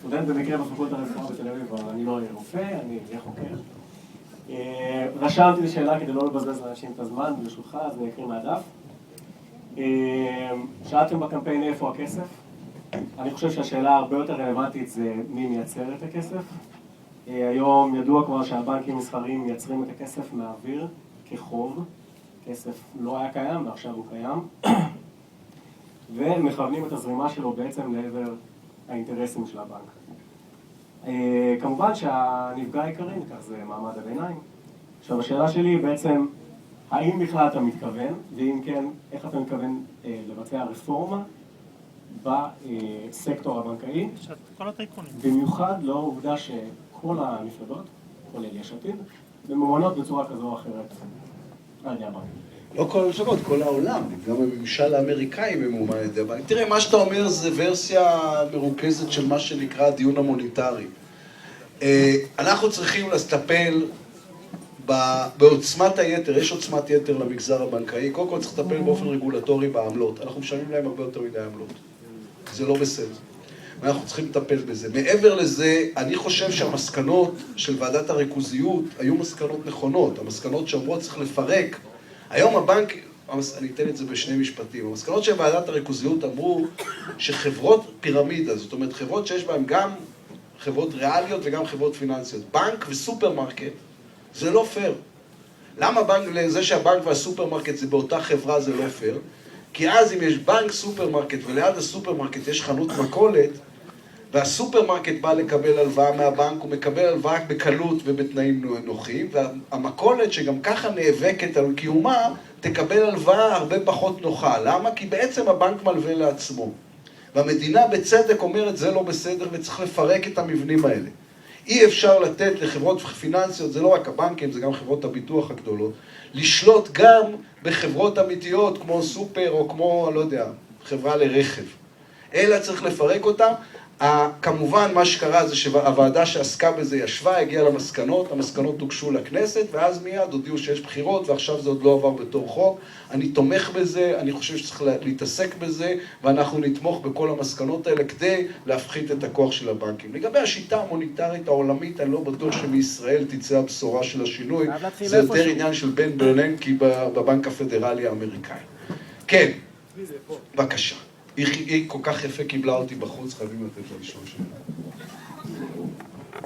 סטודנט במקרה בפקולטה לרפואה בתל אביב, אבל אני לא אהיה רופא, אני אהיה חוקר. רשמתי לי שאלה כדי לא לבזבז לאנשים את הזמן, ברשותך, אז אני אקריא מהדף. שאלתם בקמפיין איפה הכסף? אני חושב שהשאלה הרבה יותר רלוונטית זה מי מייצר את הכסף. היום ידוע כבר שהבנקים מסחריים מייצרים את הכסף מהאוויר כחוב. כסף לא היה קיים ועכשיו הוא קיים. ומכוונים את הזרימה שלו בעצם לעבר האינטרסים של הבנק. כמובן שהנפגע העיקרי מכך זה מעמד הביניים. עכשיו השאלה שלי היא בעצם, האם בכלל אתה מתכוון, ואם כן, איך אתה מתכוון לבצע רפורמה בסקטור הבנקאי? במיוחד לאור העובדה שכל המפלגות, כולל יש עתיד, ממומנות בצורה כזו או אחרת על ידי הבנק. לא כל המפלגות, כל העולם, גם הממשל האמריקאי ממומן על ידי הבנק. תראה, מה שאתה אומר זה ורסיה מרוכזת של מה שנקרא הדיון המוניטרי. אנחנו צריכים לטפל בעוצמת היתר, יש עוצמת יתר למגזר הבנקאי, קודם כל צריך לטפל באופן רגולטורי בעמלות. אנחנו משלמים להם הרבה יותר מדי עמלות. זה לא בסדר. ואנחנו צריכים לטפל בזה. מעבר לזה, אני חושב שהמסקנות של ועדת הריכוזיות היו מסקנות נכונות. המסקנות שאומרות צריך לפרק. היום הבנק, אני אתן את זה בשני משפטים, המסקנות של ועדת הריכוזיות אמרו שחברות פירמידה, זאת אומרת חברות שיש בהן גם חברות ריאליות וגם חברות פיננסיות, בנק וסופרמרקט, זה לא פייר. למה זה שהבנק והסופרמרקט זה באותה חברה זה לא פייר? כי אז אם יש בנק סופרמרקט וליד הסופרמרקט יש חנות מכולת, והסופרמרקט בא לקבל הלוואה מהבנק, הוא מקבל הלוואה בקלות ובתנאים נוחים, והמכולת שגם ככה נאבקת על קיומה, תקבל הלוואה הרבה פחות נוחה. למה? כי בעצם הבנק מלווה לעצמו. והמדינה בצדק אומרת זה לא בסדר וצריך לפרק את המבנים האלה. אי אפשר לתת לחברות פיננסיות, זה לא רק הבנקים, זה גם חברות הביטוח הגדולות, לשלוט גם בחברות אמיתיות כמו סופר או כמו, לא יודע, חברה לרכב. אלא צריך לפרק אותם. כמובן מה שקרה זה שהוועדה שעסקה בזה ישבה, הגיעה למסקנות, המסקנות הוגשו לכנסת, ואז מיד הודיעו שיש בחירות, ועכשיו זה עוד לא עבר בתור חוק. אני תומך בזה, אני חושב שצריך להתעסק בזה, ואנחנו נתמוך בכל המסקנות האלה כדי להפחית את הכוח של הבנקים. לגבי השיטה המוניטרית העולמית, אני לא בטוח שמישראל תצא הבשורה של השינוי, זה יותר עניין של בן ברננקי בבנק הפדרלי האמריקאי. כן, בבקשה. היא כל כך יפה קיבלה אותי בחוץ, חייבים לתת לה לשאול שאלה.